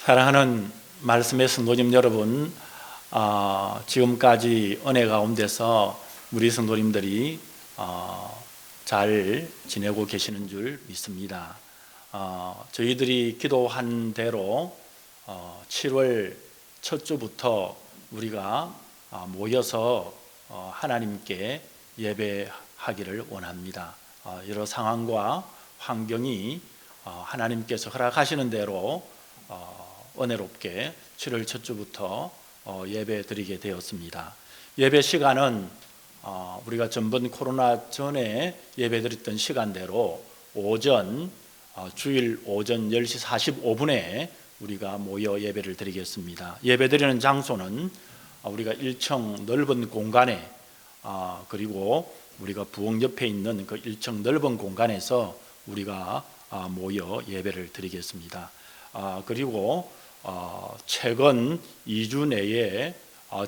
사랑하는 말씀의 성도님 여러분, 지금까지 은혜 가운데서 우리 성도님들이 잘 지내고 계시는 줄 믿습니다. 저희들이 기도한 대로 7월 첫 주부터 우리가 모여서 하나님께 예배하기를 원합니다. 여러 상황과 환경이 하나님께서 허락하시는 대로 은혜롭게 7월 첫 주부터 예배 드리게 되었습니다. 예배 시간은 우리가 전번 코로나 전에 예배 드렸던 시간대로 주일 오전 10시 45분에 우리가 모여 예배를 드리겠습니다. 예배 드리는 장소는 우리가 1층 넓은 공간에 그리고 우리가 부엌 옆에 있는 그 1층 넓은 공간에서 우리가 모여 예배를 드리겠습니다. 그리고 최근 2주 내에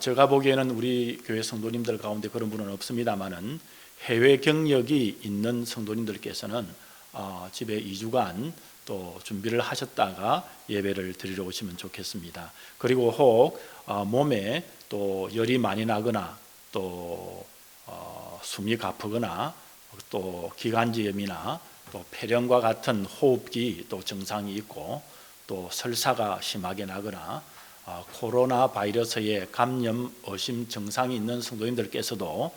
제가 보기에는 우리 교회 성도님들 가운데 그런 분은 없습니다만은 해외 경력이 있는 성도님들께서는 집에 2주간 또 준비를 하셨다가 예배를 드리러 오시면 좋겠습니다. 그리고 혹 몸에 또 열이 많이 나거나 또 숨이 가쁘거나 또 기관지염이나 또 폐렴과 같은 호흡기 또 증상이 있고 또 설사가 심하게 나거나 코로나 바이러스의 감염 의심 증상이 있는 성도님들께서도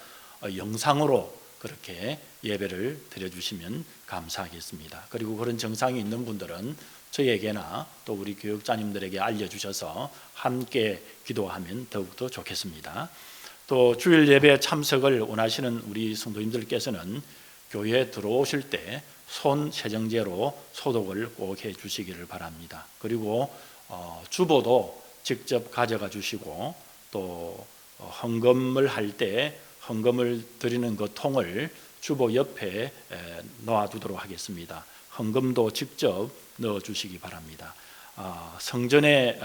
영상으로 그렇게 예배를 드려주시면 감사하겠습니다. 그리고 그런 증상이 있는 분들은 저에게나 또 우리 교육자님들에게 알려주셔서 함께 기도하면 더욱더 좋겠습니다. 또 주일 예배 참석을 원하시는 우리 성도님들께서는 교회에 들어오실 때 손 세정제로 소독을 꼭 해주시기를 바랍니다. 그리고 주보도 직접 가져가 주시고 또 헌금을 할 때 헌금을 드리는 그 통을 주보 옆에 놓아두도록 하겠습니다. 헌금도 직접 넣어주시기 바랍니다. 성전에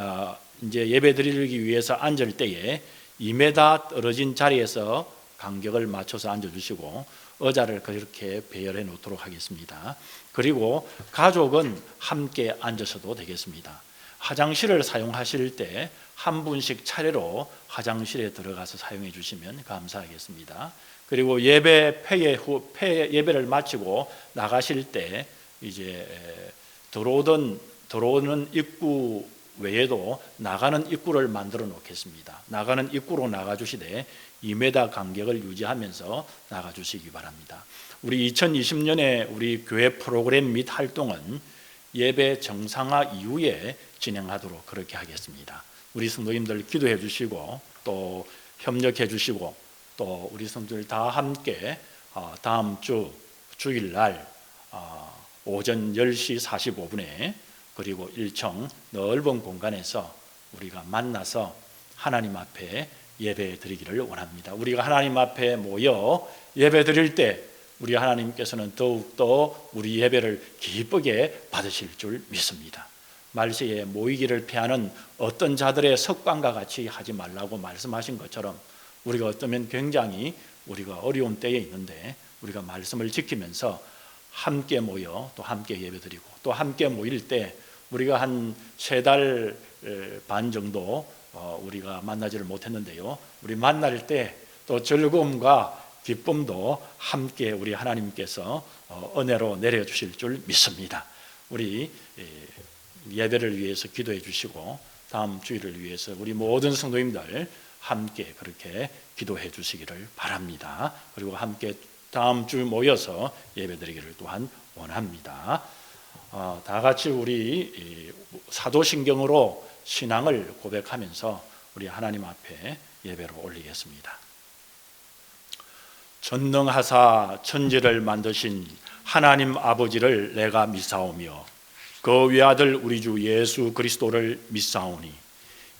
이제 예배 드리기 위해서 앉을 때에 2m 떨어진 자리에서 간격을 맞춰서 앉아주시고 의자를 그렇게 배열해 놓도록 하겠습니다. 그리고 가족은 함께 앉으셔도 되겠습니다. 화장실을 사용하실 때 한 분씩 차례로 화장실에 들어가서 사용해 주시면 감사하겠습니다. 그리고 예배 예배를 마치고 나가실 때 이제 들어오는 입구 외에도 나가는 입구를 만들어 놓겠습니다. 나가는 입구로 나가 주시되 2m 간격을 유지하면서 나가 주시기 바랍니다. 우리 2020년에 우리 교회 프로그램 및 활동은 예배 정상화 이후에 진행하도록 그렇게 하겠습니다. 우리 성도님들 기도해 주시고 또 협력해 주시고 또 우리 성도들 다 함께 다음 주 주일날 오전 10시 45분에 그리고 1층 넓은 공간에서 우리가 만나서 하나님 앞에 예배 드리기를 원합니다. 우리가 하나님 앞에 모여 예배 드릴 때 우리 하나님께서는 더욱더 우리 예배를 기쁘게 받으실 줄 믿습니다. 말세에 모이기를 피하는 어떤 자들의 습관과 같이 하지 말라고 말씀하신 것처럼 우리가 어쩌면 굉장히 우리가 어려운 때에 있는데 우리가 말씀을 지키면서 함께 모여 또 함께 예배드리고 또 함께 모일 때 우리가 한 3달 반 정도 우리가 만나지를 못했는데요. 우리 만날 때 또 즐거움과 기쁨도 함께 우리 하나님께서 은혜로 내려주실 줄 믿습니다. 우리 예배를 위해서 기도해 주시고 다음 주일을 위해서 우리 모든 성도님들 함께 그렇게 기도해 주시기를 바랍니다. 그리고 함께 다음 주 모여서 예배드리기를 또한 원합니다. 다 같이 우리 사도신경으로 신앙을 고백하면서 우리 하나님 앞에 예배로 올리겠습니다. 전능하사 천지를 만드신 하나님 아버지를 내가 믿사오며 그 외아들 우리 주 예수 그리스도를 믿사오니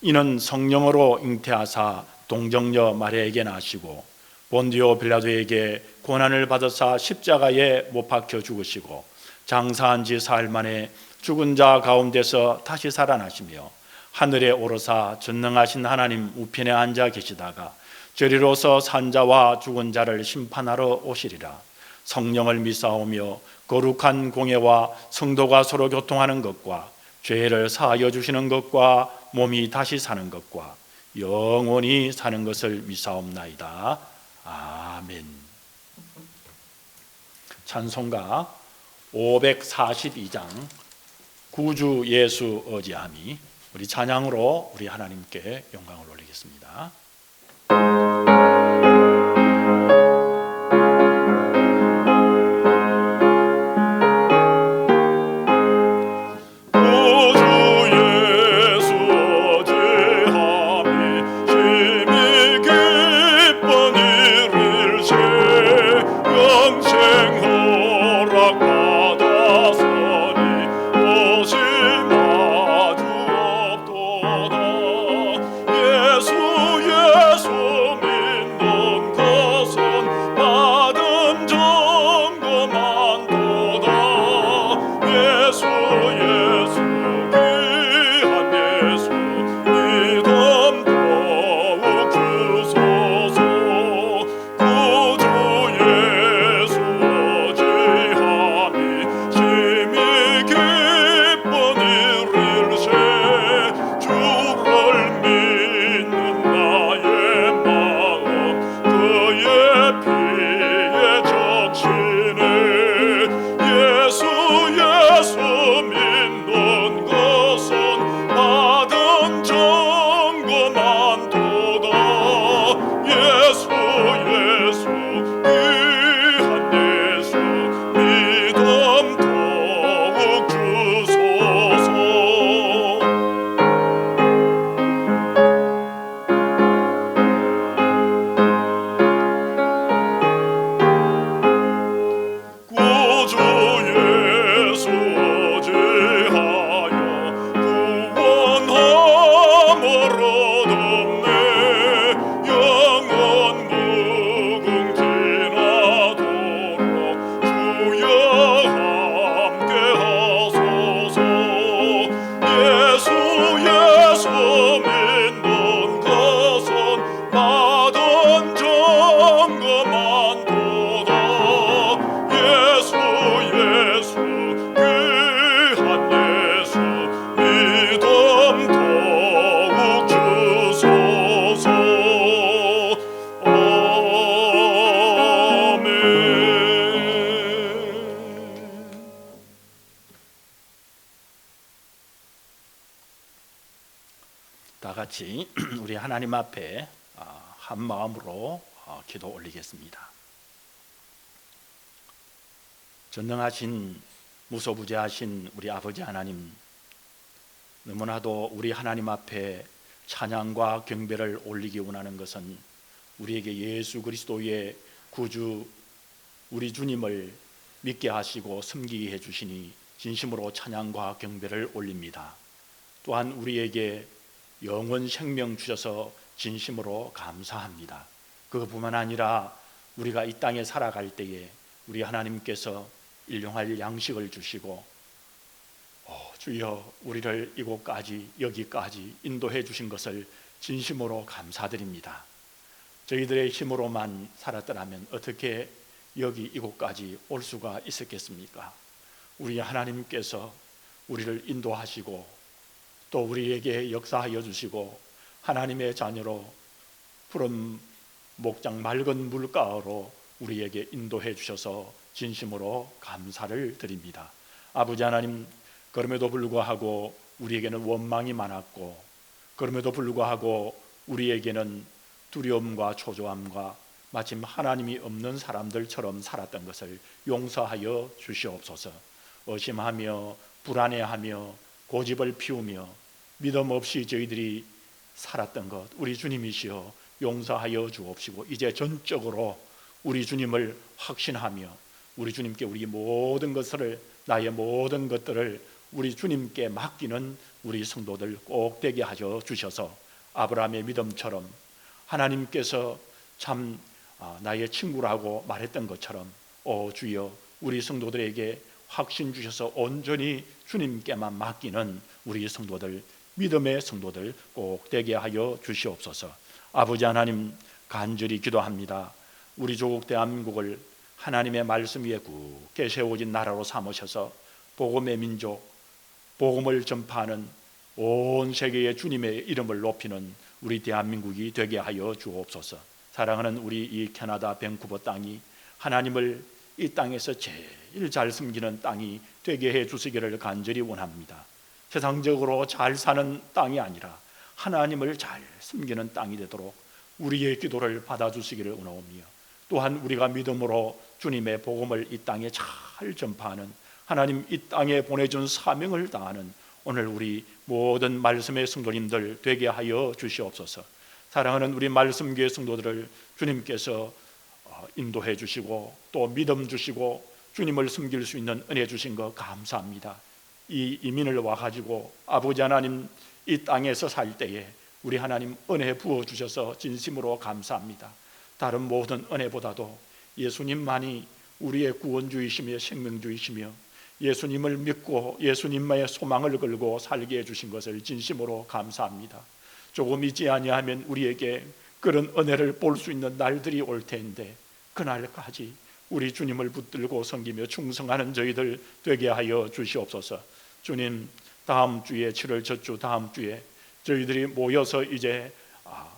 이는 성령으로 잉태하사 동정녀 마리아에게 나시고 본디오 빌라도에게 고난을 받으사 십자가에 못 박혀 죽으시고 장사한 지 사흘 만에 죽은 자 가운데서 다시 살아나시며 하늘에 오르사 전능하신 하나님 우편에 앉아 계시다가 저리로서 산자와 죽은 자를 심판하러 오시리라. 성령을 믿사오며 거룩한 공예와 성도가 서로 교통하는 것과 죄를 사하여 주시는 것과 몸이 다시 사는 것과 영원히 사는 것을 믿사옵나이다. 아멘. 찬송가 542장 구주 예수 의지함이, 우리 찬양으로 우리 하나님께 영광을 올리겠습니다. 다 같이 우리 하나님 앞에 한 마음으로 기도 올리겠습니다. 전능하신 무소부재하신 우리 아버지 하나님, 너무나도 우리 하나님 앞에 찬양과 경배를 올리기 원하는 것은 우리에게 예수 그리스도의 구주 우리 주님을 믿게 하시고 섬기게 해주시니 진심으로 찬양과 경배를 올립니다. 또한 우리에게 영원 생명 주셔서 진심으로 감사합니다. 그것뿐만 아니라 우리가 이 땅에 살아갈 때에 우리 하나님께서 일용할 양식을 주시고 주여 우리를 이곳까지 여기까지 인도해 주신 것을 진심으로 감사드립니다. 저희들의 힘으로만 살았더라면 어떻게 여기 이곳까지 올 수가 있었겠습니까? 우리 하나님께서 우리를 인도하시고 또 우리에게 역사하여 주시고 하나님의 자녀로 푸른 목장 맑은 물가로 우리에게 인도해 주셔서 진심으로 감사를 드립니다. 아버지 하나님, 그럼에도 불구하고 우리에게는 원망이 많았고 그럼에도 불구하고 우리에게는 두려움과 초조함과 마침 하나님이 없는 사람들처럼 살았던 것을 용서하여 주시옵소서. 의심하며 불안해하며 고집을 피우며 믿음 없이 저희들이 살았던 것 우리 주님이시여 용서하여 주옵시고 이제 전적으로 우리 주님을 확신하며 우리 주님께 우리 모든 것을 나의 모든 것들을 우리 주님께 맡기는 우리 성도들 꼭 되게 하여 주셔서 아브라함의 믿음처럼 하나님께서 참 나의 친구라고 말했던 것처럼 주여 우리 성도들에게 확신 주셔서 온전히 주님께만 맡기는 우리 성도들, 믿음의 성도들 꼭 되게 하여 주시옵소서. 아버지 하나님, 간절히 기도합니다. 우리 조국 대한민국을 하나님의 말씀 위에 굳게 세워진 나라로 삼으셔서 복음의 민족, 복음을 전파하는 온 세계의 주님의 이름을 높이는 우리 대한민국이 되게 하여 주옵소서. 사랑하는 우리 이 캐나다 밴쿠버 땅이 하나님을 이 땅에서 제일 잘 섬기는 땅이 되게 해 주시기를 간절히 원합니다. 세상적으로 잘 사는 땅이 아니라 하나님을 잘 섬기는 땅이 되도록 우리의 기도를 받아주시기를 원하오며, 또한 우리가 믿음으로 주님의 복음을 이 땅에 잘 전파하는, 하나님 이 땅에 보내준 사명을 다하는 오늘 우리 모든 말씀의 성도님들 되게 하여 주시옵소서. 사랑하는 우리 말씀교회 성도들을 주님께서 인도해 주시고 또 믿음 주시고 주님을 섬길 수 있는 은혜 주신 것 감사합니다. 이 이민을 와가지고 아버지 하나님 이 땅에서 살 때에 우리 하나님 은혜 부어주셔서 진심으로 감사합니다. 다른 모든 은혜보다도 예수님만이 우리의 구원주이시며 생명주이시며 예수님을 믿고 예수님만의 소망을 걸고 살게 해주신 것을 진심으로 감사합니다. 조금 있지 아니하면 우리에게 그런 은혜를 볼 수 있는 날들이 올 텐데, 그날까지 우리 주님을 붙들고 섬기며 충성하는 저희들 되게 하여 주시옵소서. 주님, 다음 주에 7월 첫주 다음 주에 저희들이 모여서 이제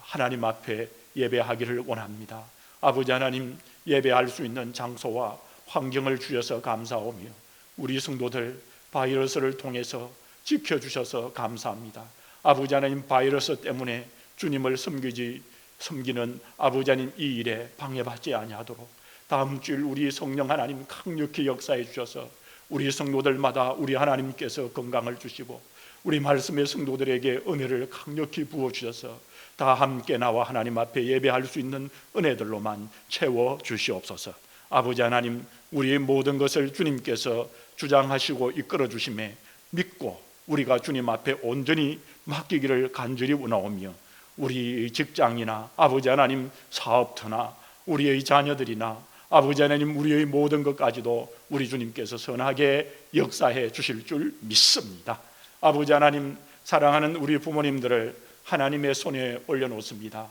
하나님 앞에 예배하기를 원합니다. 아버지 하나님, 예배할 수 있는 장소와 환경을 주셔서 감사하오며 우리 성도들 바이러스를 통해서 지켜주셔서 감사합니다. 아버지 하나님, 바이러스 때문에 주님을 섬기는 아버지 하나님 이 일에 방해받지 아니하도록 다음 주일 우리 성령 하나님 강력히 역사해 주셔서 우리 성도들마다 우리 하나님께서 건강을 주시고 우리 말씀의 성도들에게 은혜를 강력히 부어주셔서 다 함께 나와 하나님 앞에 예배할 수 있는 은혜들로만 채워 주시옵소서. 아버지 하나님, 우리의 모든 것을 주님께서 주장하시고 이끌어 주심에 믿고 우리가 주님 앞에 온전히 맡기기를 간절히 원하오며, 우리 직장이나 아버지 하나님 사업터나 우리의 자녀들이나 아버지 하나님 우리의 모든 것까지도 우리 주님께서 선하게 역사해 주실 줄 믿습니다. 아버지 하나님, 사랑하는 우리 부모님들을 하나님의 손에 올려놓습니다.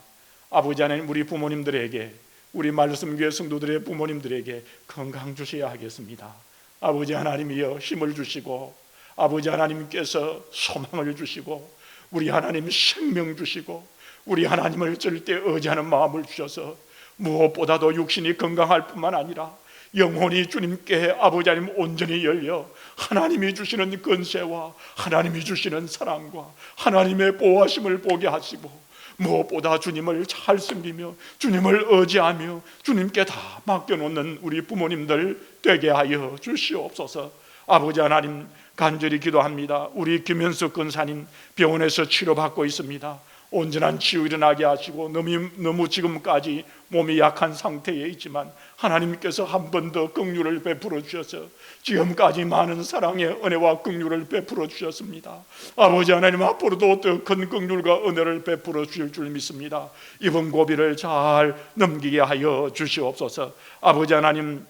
아버지 하나님, 우리 부모님들에게, 우리 말씀교회 성도들의 부모님들에게 건강 주셔야 하겠습니다. 아버지 하나님이여 힘을 주시고 아버지 하나님께서 소망을 주시고 우리 하나님 생명 주시고 우리 하나님을 절대 의지하는 마음을 주셔서 무엇보다도 육신이 건강할 뿐만 아니라 영혼이 주님께 아버지 하나님 온전히 열려 하나님이 주시는 권세와 하나님이 주시는 사랑과 하나님의 보호하심을 보게 하시고 무엇보다 주님을 잘 섬기며 주님을 의지하며 주님께 다 맡겨놓는 우리 부모님들 되게 하여 주시옵소서. 아버지 하나님, 간절히 기도합니다. 우리 김현석 권사님 병원에서 치료받고 있습니다. 온전한 치유 일어나게 하시고 너무 지금까지 몸이 약한 상태에 있지만 하나님께서 한 번 더 긍휼을 베풀어 주셔서 지금까지 많은 사랑의 은혜와 긍휼을 베풀어 주셨습니다. 아버지 하나님, 앞으로도 더 큰 긍휼과 은혜를 베풀어 주실 줄 믿습니다. 이번 고비를 잘 넘기게 하여 주시옵소서. 아버지 하나님,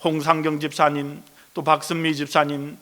홍상경 집사님 또 박선미 집사님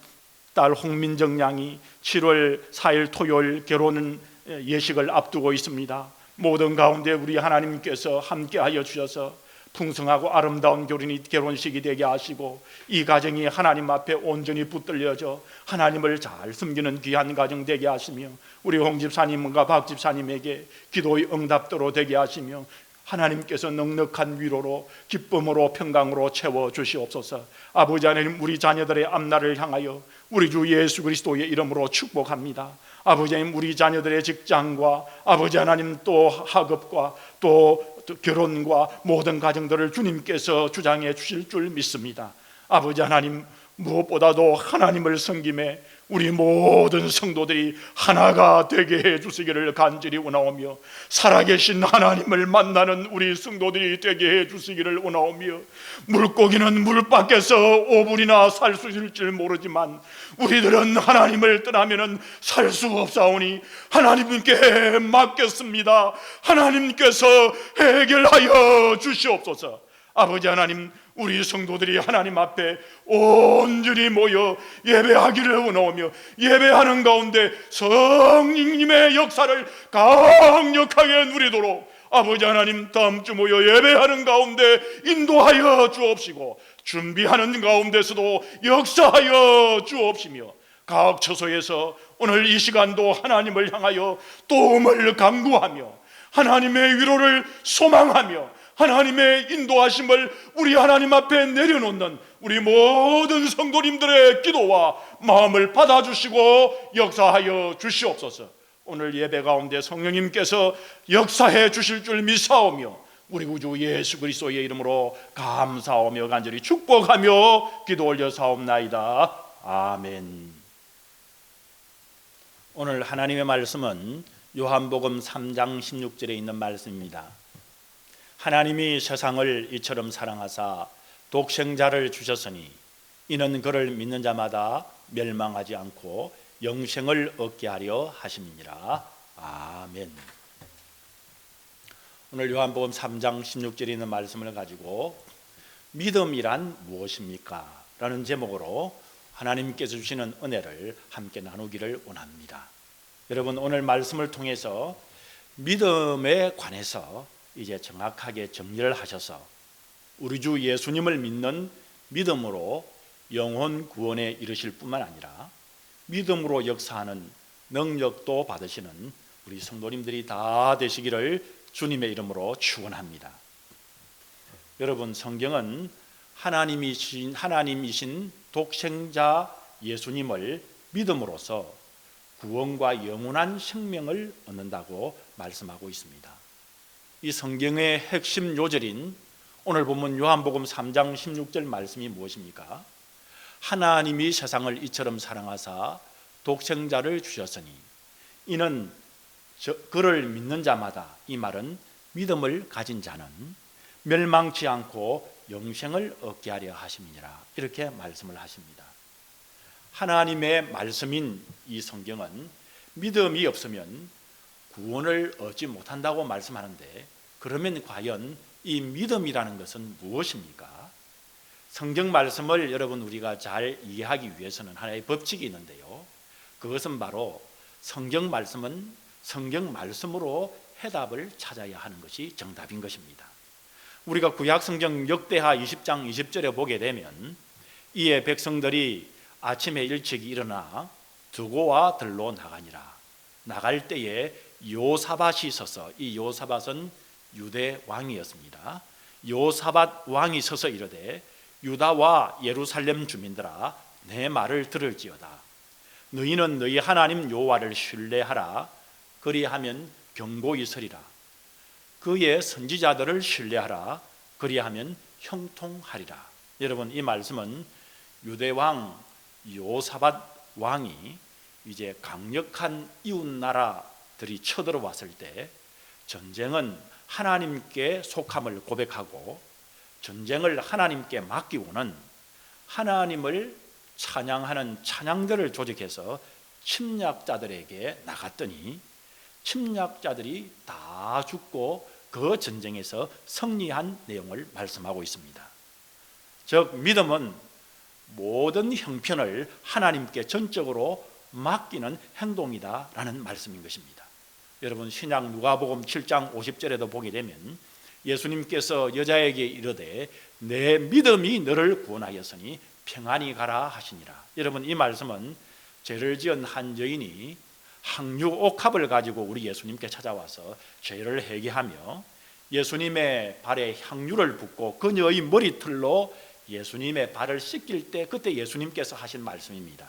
딸 홍민정 양이 7월 4일 토요일 결혼은 예식을 앞두고 있습니다. 모든 가운데 우리 하나님께서 함께하여 주셔서 풍성하고 아름다운 결혼식이 되게 하시고 이 가정이 하나님 앞에 온전히 붙들려져 하나님을 잘 섬기는 귀한 가정 되게 하시며 우리 홍 집사님과 박 집사님에게 기도의 응답대로 되게 하시며 하나님께서 넉넉한 위로로 기쁨으로 평강으로 채워 주시옵소서. 아버지 하나님, 우리 자녀들의 앞날을 향하여 우리 주 예수 그리스도의 이름으로 축복합니다. 아버지 하나님, 우리 자녀들의 직장과 아버지 하나님 또 학업과 또 결혼과 모든 가정들을 주님께서 주장해 주실 줄 믿습니다. 아버지 하나님, 무엇보다도 하나님을 섬김에 우리 모든 성도들이 하나가 되게 해 주시기를 간절히 원하오며 살아계신 하나님을 만나는 우리 성도들이 되게 해 주시기를 원하오며 물고기는 물 밖에서 5분이나 살 수 있을 줄 모르지만 우리들은 하나님을 떠나면 살 수 없사오니 하나님께 맡겼습니다. 하나님께서 해결하여 주시옵소서. 아버지 하나님, 우리 성도들이 하나님 앞에 온전히 모여 예배하기를 원하오며 예배하는 가운데 성령님의 역사를 강력하게 누리도록 아버지 하나님, 다음 주 모여 예배하는 가운데 인도하여 주옵시고 준비하는 가운데서도 역사하여 주옵시며 각 처소에서 오늘 이 시간도 하나님을 향하여 도움을 간구하며 하나님의 위로를 소망하며 하나님의 인도하심을 우리 하나님 앞에 내려놓는 우리 모든 성도님들의 기도와 마음을 받아주시고 역사하여 주시옵소서. 오늘 예배 가운데 성령님께서 역사해 주실 줄 믿사오며 우리 구주 예수 그리스도의 이름으로 감사하며 간절히 축복하며 기도 올려 사옵나이다. 아멘. 오늘 하나님의 말씀은 요한복음 3장 16절에 있는 말씀입니다. 하나님이 세상을 이처럼 사랑하사 독생자를 주셨으니 이는 그를 믿는 자마다 멸망하지 않고 영생을 얻게 하려 하심이니라. 아멘. 오늘 요한복음 3장 16절에 있는 말씀을 가지고 믿음이란 무엇입니까? 라는 제목으로 하나님께서 주시는 은혜를 함께 나누기를 원합니다. 여러분, 오늘 말씀을 통해서 믿음에 관해서 이제 정확하게 정리를 하셔서 우리 주 예수님을 믿는 믿음으로 영혼 구원에 이르실 뿐만 아니라 믿음으로 역사하는 능력도 받으시는 우리 성도님들이 다 되시기를 주님의 이름으로 축원합니다. 여러분, 성경은 하나님이신 독생자 예수님을 믿음으로써 구원과 영원한 생명을 얻는다고 말씀하고 있습니다. 이 성경의 핵심 요절인 오늘 본문 요한복음 3장 16절 말씀이 무엇입니까? 하나님이 세상을 이처럼 사랑하사 독생자를 주셨으니 이는 그를 믿는 자마다, 이 말은 믿음을 가진 자는 멸망치 않고 영생을 얻게 하려 하심이니라. 이렇게 말씀을 하십니다. 하나님의 말씀인 이 성경은 믿음이 없으면 구원을 얻지 못한다고 말씀하는데, 그러면 과연 이 믿음이라는 것은 무엇입니까? 성경 말씀을 여러분 우리가 잘 이해하기 위해서는 하나의 법칙이 있는데요, 그것은 바로 성경 말씀은 성경 말씀으로 해답을 찾아야 하는 것이 정답인 것입니다. 우리가 구약 성경 역대하 20장 20절에 보게 되면 이에 백성들이 아침에 일찍 일어나 두고와 들로 나가니라. 나갈 때에 요사밧이 서서, 이 요사밧은 유대 왕이었습니다. 요사밧 왕이 서서 이르되 유다와 예루살렘 주민들아, 내 말을 들을지어다. 너희는 너희 하나님 여호와를 신뢰하라. 그리하면 경고히 서리라. 그의 선지자들을 신뢰하라. 그리하면 형통하리라. 여러분, 이 말씀은 유대왕 요사밧 왕이 이제 강력한 이웃 나라들이 쳐들어왔을 때 전쟁은 하나님께 속함을 고백하고 전쟁을 하나님께 맡기고는 하나님을 찬양하는 찬양들을 조직해서 침략자들에게 나갔더니 침략자들이 다 죽고 그 전쟁에서 승리한 내용을 말씀하고 있습니다. 즉, 믿음은 모든 형편을 하나님께 전적으로 맡기는 행동이다라는 말씀인 것입니다. 여러분, 신약 누가복음 7장 50절에도 보게 되면 예수님께서 여자에게 이르되 내 믿음이 너를 구원하였으니 평안히 가라 하시니라. 여러분, 이 말씀은 죄를 지은 한 여인이 항유 옥합을 가지고 우리 예수님께 찾아와서 죄를 회개하며 예수님의 발에 향유를 붓고 그녀의 머리털로 예수님의 발을 씻길 때 그때 예수님께서 하신 말씀입니다.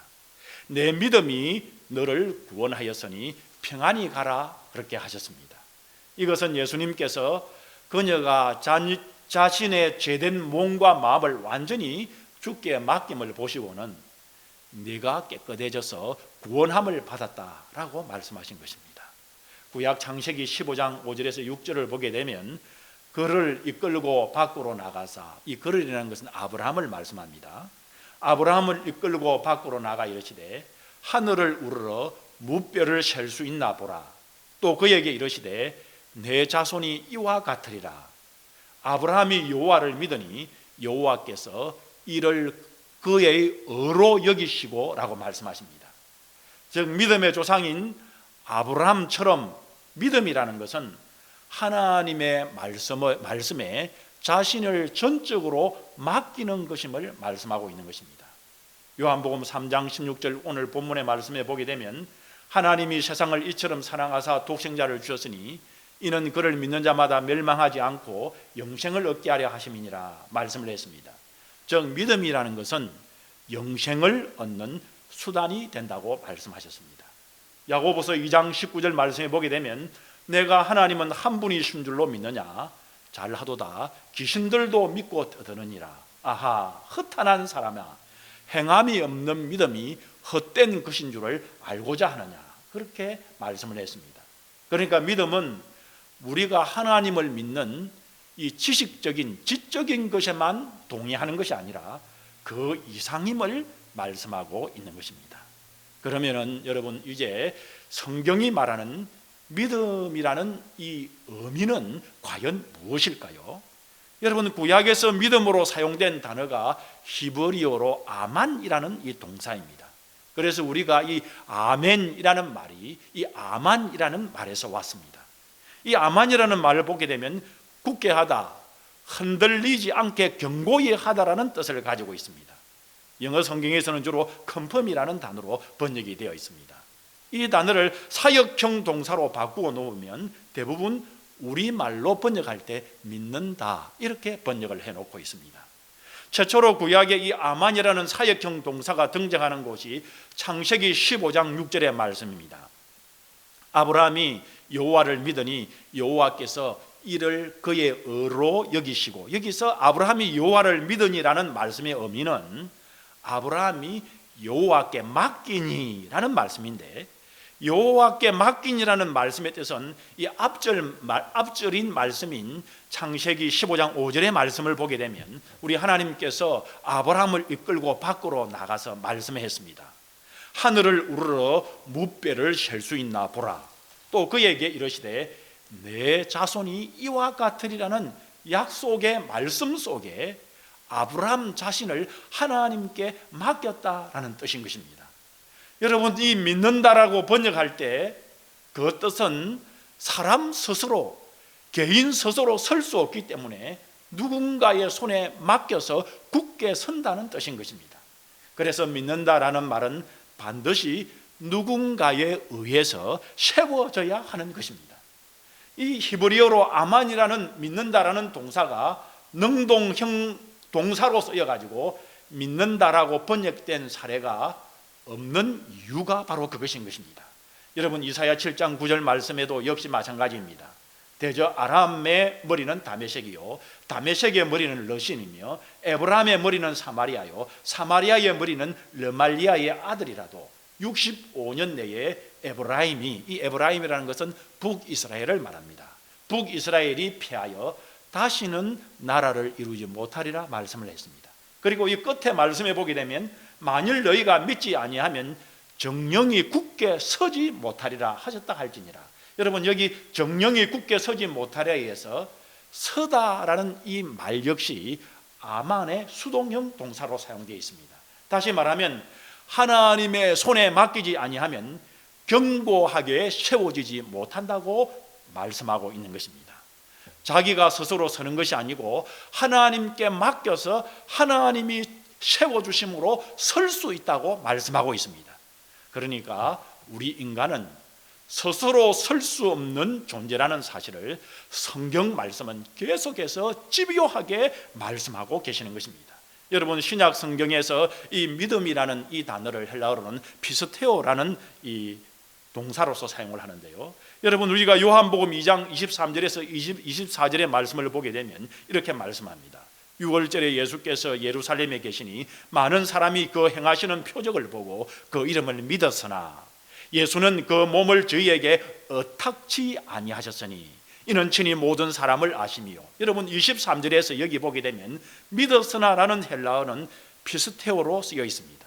내 믿음이 너를 구원하였으니 평안히 가라, 그렇게 하셨습니다. 이것은 예수님께서 그녀가 자신의 죄된 몸과 마음을 완전히 주께 맡김을 보시고는 네가 깨끗해져서 구원함을 받았다라고 말씀하신 것입니다. 구약 창세기 15장 5절에서 6절을 보게 되면 그를 이끌고 밖으로 나가사, 이 그를이라는 것은 아브라함을 말씀합니다. 아브라함을 이끌고 밖으로 나가 이르시되 하늘을 우러러 무뼈를 셀 수 있나 보라. 또 그에게 이르시되 내 자손이 이와 같으리라. 아브라함이 여호와를 믿으니 여호와께서 이를 그의 의로 여기시고 라고 말씀하십니다. 즉, 믿음의 조상인 아브라함처럼 믿음이라는 것은 하나님의 말씀에 자신을 전적으로 맡기는 것임을 말씀하고 있는 것입니다. 요한복음 3장 16절 오늘 본문의 말씀에 보게 되면 하나님이 세상을 이처럼 사랑하사 독생자를 주셨으니 이는 그를 믿는 자마다 멸망하지 않고 영생을 얻게 하려 하심이니라 말씀을 했습니다. 즉 믿음이라는 것은 영생을 얻는 수단이 된다고 말씀하셨습니다. 야고보서 2장 19절 말씀에 보게 되면 내가 하나님은 한 분이신 줄로 믿느냐 잘하도다 귀신들도 믿고 떠드느니라. 아하 허탄한 사람아 행함이 없는 믿음이 헛된 것인 줄을 알고자 하느냐 그렇게 말씀을 했습니다. 그러니까 믿음은 우리가 하나님을 믿는 이 지식적인 지적인 것에만 동의하는 것이 아니라 그 이상임을 말씀하고 있는 것입니다. 그러면은 여러분 이제 성경이 말하는 믿음이라는 이 의미는 과연 무엇일까요? 여러분 구약에서 믿음으로 사용된 단어가 히브리어로 아만이라는 이 동사입니다. 그래서 우리가 이 아멘이라는 말이 이 아만이라는 말에서 왔습니다. 이 아만이라는 말을 보게 되면 굳게 하다, 흔들리지 않게 견고히 하다라는 뜻을 가지고 있습니다. 영어 성경에서는 주로 confirm이라는 단어로 번역이 되어 있습니다. 이 단어를 사역형 동사로 바꾸어 놓으면 대부분 우리말로 번역할 때 믿는다 이렇게 번역을 해놓고 있습니다. 최초로 구약에 이 아만이라는 사역형 동사가 등장하는 곳이 창세기 15장 6절의 말씀입니다. 아브라함이 여호와를 믿으니 여호와께서 이를 그의 의로 여기시고, 여기서 아브라함이 여호와를 믿으니라는 말씀의 의미는 아브라함이 여호와께 맡기니라는 말씀인데, 여호와께 맡기니라는 말씀의 뜻은 이 앞절인 말씀인 창세기 15장 5절의 말씀을 보게 되면 우리 하나님께서 아브라함을 이끌고 밖으로 나가서 말씀했습니다. 하늘을 우러러 무뼈를 셀 수 있나 보라. 또 그에게 이르시되 내 자손이 이와 같으리라는 약속의 말씀 속에 아브라함 자신을 하나님께 맡겼다라는 뜻인 것입니다. 여러분 이 믿는다라고 번역할 때 그 뜻은 사람 스스로 개인 스스로 설 수 없기 때문에 누군가의 손에 맡겨서 굳게 선다는 뜻인 것입니다. 그래서 믿는다라는 말은 반드시 누군가에 의해서 세워져야 하는 것입니다. 이 히브리어로 아만이라는 믿는다라는 동사가 능동형 동사로 쓰여가지고 믿는다라고 번역된 사례가 없는 이유가 바로 그것인 것입니다. 여러분 이사야 7장 9절 말씀에도 역시 마찬가지입니다. 대저 아람의 머리는 다메섹이요 다메섹의 머리는 러신이며 에브라임의 머리는 사마리아요 사마리아의 머리는 르말리아의 아들이라도 65년 내에 에브라임이, 이 에브라임이라는 것은 북이스라엘을 말합니다. 북이스라엘이 패하여 다시는 나라를 이루지 못하리라 말씀을 했습니다. 그리고 이 끝에 말씀해 보게 되면 만일 너희가 믿지 아니하면 정령이 굳게 서지 못하리라 하셨다 할지니라. 여러분 여기 정령이 굳게 서지 못하리에 의해서 서다라는 이 말 역시 아만의 수동형 동사로 사용되어 있습니다. 다시 말하면 하나님의 손에 맡기지 아니하면 견고하게 세워지지 못한다고 말씀하고 있는 것입니다. 자기가 스스로 서는 것이 아니고 하나님께 맡겨서 하나님이 세워주심으로 설 수 있다고 말씀하고 있습니다. 그러니까 우리 인간은 스스로 설 수 없는 존재라는 사실을 성경 말씀은 계속해서 집요하게 말씀하고 계시는 것입니다. 여러분 신약 성경에서 이 믿음이라는 이 단어를 헬라어로는 피스테오라는 이 동사로서 사용을 하는데요. 여러분 우리가 요한복음 2장 23절에서 24절의 말씀을 보게 되면 이렇게 말씀합니다. 6월절에 예수께서 예루살렘에 계시니 많은 사람이 그 행하시는 표적을 보고 그 이름을 믿었으나 예수는 그 몸을 저희에게 의탁치 아니하셨으니 이는 친히 모든 사람을 아심이요. 여러분 23절에서 여기 보게 되면 믿었으나라는 헬라어는 피스테오로 쓰여 있습니다.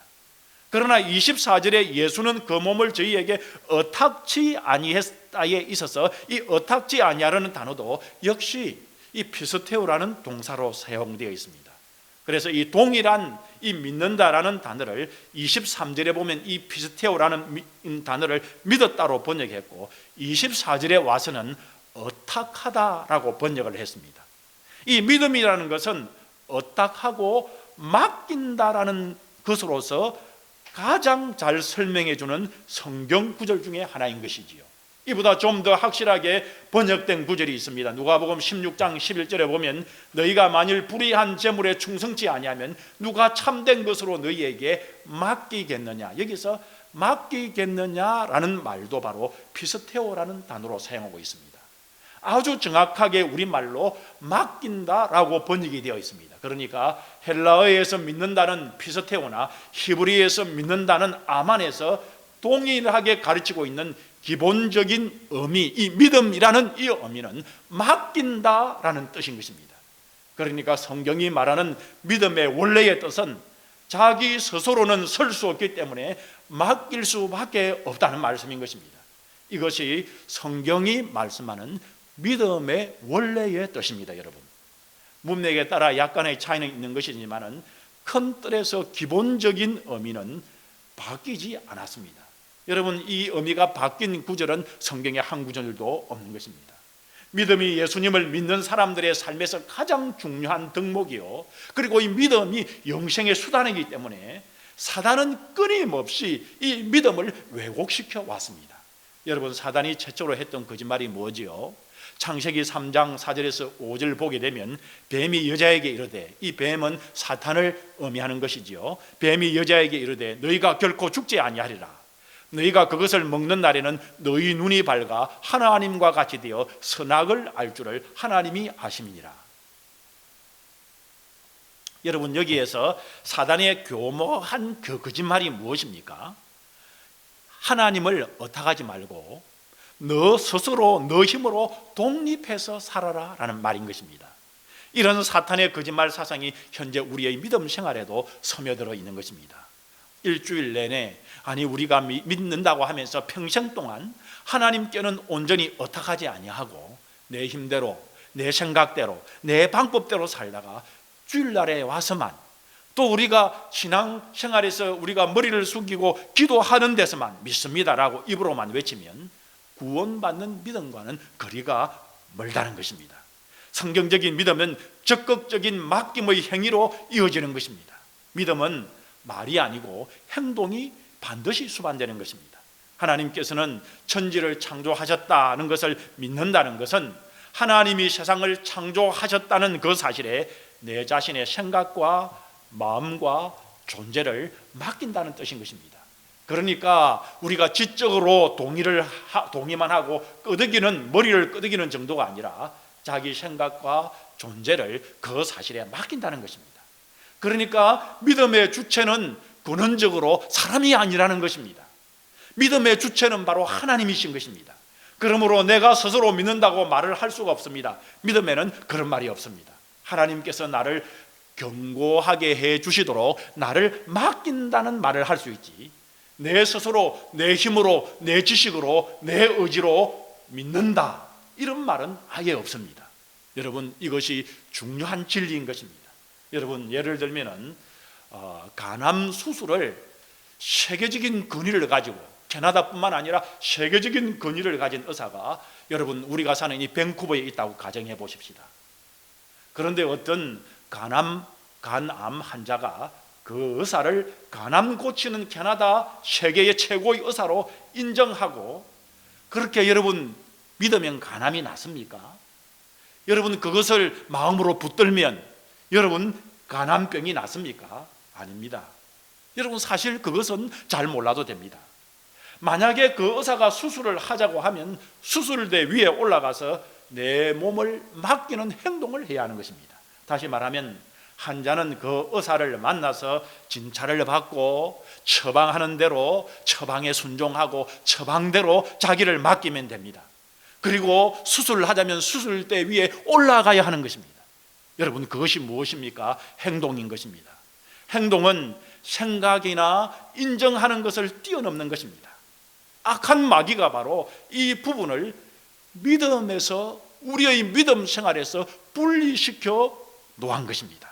그러나 24절에 예수는 그 몸을 저희에게 의탁치 아니했다에 있어서 이 의탁치 아니하라는 단어도 역시 이 피스테오라는 동사로 사용되어 있습니다. 그래서 이 동일한 이 믿는다라는 단어를 23절에 보면 이 피스테오라는 단어를 믿었다로 번역했고 24절에 와서는 의탁하다라고 번역을 했습니다. 이 믿음이라는 것은 의탁하고 맡긴다라는 것으로서 가장 잘 설명해 주는 성경 구절 중에 하나인 것이지요. 이보다 좀 더 확실하게 번역된 구절이 있습니다. 누가복음 16장 11절에 보면 너희가 만일 불의한 재물에 충성치 아니하면 누가 참된 것으로 너희에게 맡기겠느냐. 여기서 맡기겠느냐라는 말도 바로 피스테오라는 단어로 사용하고 있습니다. 아주 정확하게 우리말로 맡긴다라고 번역이 되어 있습니다. 그러니까 헬라어에서 믿는다는 피스테오나 히브리에서 믿는다는 아만에서 동일하게 가르치고 있는 기본적인 의미, 이 믿음이라는 이 의미는 맡긴다라는 뜻인 것입니다. 그러니까 성경이 말하는 믿음의 원래의 뜻은 자기 스스로는 설 수 없기 때문에 맡길 수밖에 없다는 말씀인 것입니다. 이것이 성경이 말씀하는 믿음의 원래의 뜻입니다. 여러분, 문맥에 따라 약간의 차이는 있는 것이지만 큰 틀에서 기본적인 의미는 바뀌지 않았습니다. 여러분, 이 의미가 바뀐 구절은 성경에 한 구절도 없는 것입니다. 믿음이 예수님을 믿는 사람들의 삶에서 가장 중요한 덕목이요, 그리고 이 믿음이 영생의 수단이기 때문에 사단은 끊임없이 이 믿음을 왜곡시켜 왔습니다. 여러분, 사단이 최초로 했던 거짓말이 뭐지요? 창세기 3장 4절에서 5절 보게 되면 뱀이 여자에게 이르되, 이 뱀은 사탄을 의미하는 것이지요. 뱀이 여자에게 이르되 너희가 결코 죽지 아니하리라. 너희가 그것을 먹는 날에는 너희 눈이 밝아 하나님과 같이 되어 선악을 알 줄을 하나님이 아심이니라. 여러분, 여기에서 사단의 교모한 그 거짓말이 무엇입니까? 하나님을 어탁하지 말고 너 스스로 너 힘으로 독립해서 살아라 라는 말인 것입니다. 이런 사탄의 거짓말 사상이 현재 우리의 믿음 생활에도 스며들어 있는 것입니다. 일주일 내내, 아니 우리가 믿는다고 하면서 평생 동안 하나님께는 온전히 의탁하지 아니하고 내 힘대로, 내 생각대로, 내 방법대로 살다가 주일날에 와서만, 또 우리가 신앙생활에서 우리가 머리를 숙이고 기도하는 데서만 믿습니다라고 입으로만 외치면 구원받는 믿음과는 거리가 멀다는 것입니다. 성경적인 믿음은 적극적인 맡김의 행위로 이어지는 것입니다. 믿음은 말이 아니고 행동이 반드시 수반되는 것입니다. 하나님께서는 천지를 창조하셨다는 것을 믿는다는 것은 하나님이 세상을 창조하셨다는 그 사실에 내 자신의 생각과 마음과 존재를 맡긴다는 뜻인 것입니다. 그러니까 우리가 지적으로 동의만 하고 머리를 끄덕이는 정도가 아니라 자기 생각과 존재를 그 사실에 맡긴다는 것입니다. 그러니까 믿음의 주체는 근원적으로 사람이 아니라는 것입니다. 믿음의 주체는 바로 하나님이신 것입니다. 그러므로 내가 스스로 믿는다고 말을 할 수가 없습니다. 믿음에는 그런 말이 없습니다. 하나님께서 나를 견고하게 해 주시도록 나를 맡긴다는 말을 할 수 있지, 내 스스로 내 힘으로 내 지식으로 내 의지로 믿는다, 이런 말은 아예 없습니다. 여러분, 이것이 중요한 진리인 것입니다. 여러분, 예를 들면은 간암 수술을 세계적인 권위를 가지고, 캐나다뿐만 아니라 세계적인 권위를 가진 의사가 여러분 우리가 사는 이 밴쿠버에 있다고 가정해 보십시다. 그런데 어떤 간암 환자가 그 의사를 간암 고치는 캐나다 세계의 최고의 의사로 인정하고, 그렇게 여러분 믿으면 간암이 낫습니까? 여러분 그것을 마음으로 붙들면 여러분 간암병이 낫습니까? 아닙니다. 여러분 사실 그것은 잘 몰라도 됩니다. 만약에 그 의사가 수술을 하자고 하면 수술대 위에 올라가서 내 몸을 맡기는 행동을 해야 하는 것입니다. 다시 말하면 환자는 그 의사를 만나서 진찰을 받고 처방하는 대로 처방에 순종하고 처방대로 자기를 맡기면 됩니다. 그리고 수술을 하자면 수술대 위에 올라가야 하는 것입니다. 여러분 그것이 무엇입니까? 행동인 것입니다. 행동은 생각이나 인정하는 것을 뛰어넘는 것입니다. 악한 마귀가 바로 이 부분을 믿음에서, 우리의 믿음 생활에서 분리시켜 놓은 것입니다.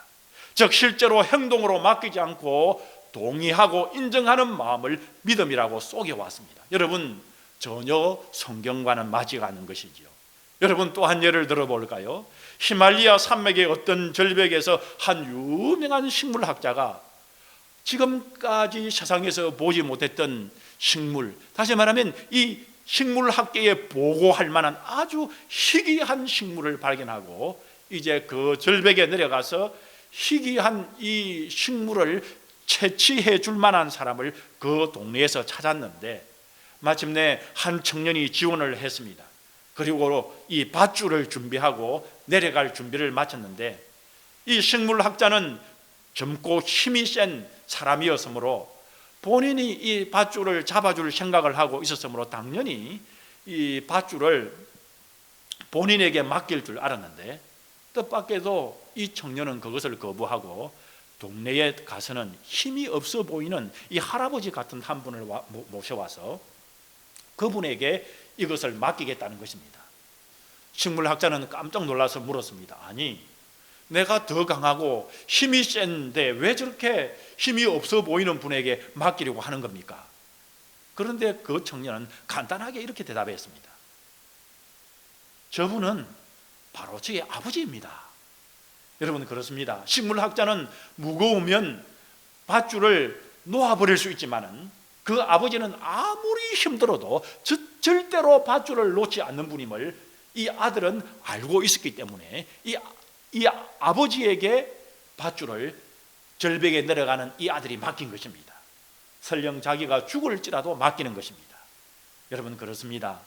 즉 실제로 행동으로 맡기지 않고 동의하고 인정하는 마음을 믿음이라고 속여왔습니다. 여러분 전혀 성경과는 맞지 않는 것이지요. 여러분 또 한 예를 들어볼까요? 히말리아 산맥의 어떤 절벽에서 한 유명한 식물학자가 지금까지 세상에서 보지 못했던 식물, 다시 말하면 이 식물학계에 보고할 만한 아주 희귀한 식물을 발견하고 이제 그 절벽에 내려가서 희귀한 이 식물을 채취해 줄 만한 사람을 그 동네에서 찾았는데 마침내 한 청년이 지원을 했습니다. 그리고 이 밧줄을 준비하고 내려갈 준비를 마쳤는데 이 식물학자는 젊고 힘이 센 사람이었으므로 본인이 이 밧줄을 잡아줄 생각을 하고 있었으므로 당연히 이 밧줄을 본인에게 맡길 줄 알았는데 뜻밖에도 이 청년은 그것을 거부하고 동네에 가서는 힘이 없어 보이는 이 할아버지 같은 한 분을 모셔와서 그분에게 이것을 맡기겠다는 것입니다. 식물학자는 깜짝 놀라서 물었습니다. 아니, 내가 더 강하고 힘이 센데 왜 저렇게 힘이 없어 보이는 분에게 맡기려고 하는 겁니까? 그런데 그 청년은 간단하게 이렇게 대답했습니다. 저분은 바로 저의 아버지입니다. 여러분, 그렇습니다. 식물학자는 무거우면 밧줄을 놓아버릴 수 있지만은 그 아버지는 아무리 힘들어도 절대로 밧줄을 놓지 않는 분임을 이 아들은 알고 있었기 때문에 이 아버지에게 밧줄을 절벽에 내려가는 이 아들이 맡긴 것입니다. 설령 자기가 죽을지라도 맡기는 것입니다. 여러분, 그렇습니다.